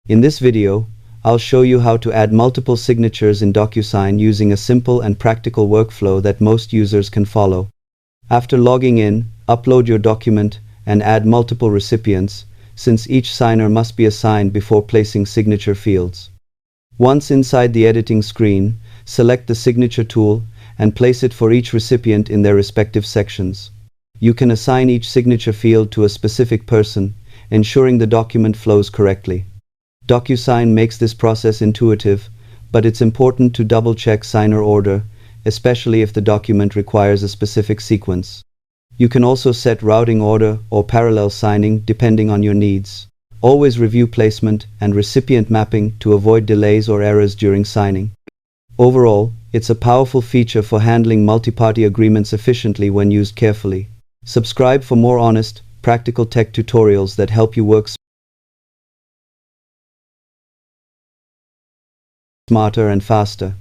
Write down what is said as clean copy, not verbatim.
In this video, I'll show you how to add multiple signatures in Docusign using a simple and practical workflow that most users can follow. After logging in, upload your document and add multiple recipients, since each signer must be assigned before placing signature fields. Once inside the editing screen, select the signature tool and place it for each recipient in their respective sections. You can assign each signature field to a specific person, ensuring the document flows correctly. Docusign makes this process intuitive, but it's important to double-check signer order, especially if the document requires a specific sequence. You can also set routing order or parallel signing depending on your needs. Always review placement and recipient mapping to avoid delays or errors during signing. Overall, it's a powerful feature for handling multi-party agreements efficiently when used carefully. Subscribe for more honest, practical tech tutorials that help you work smarter and faster.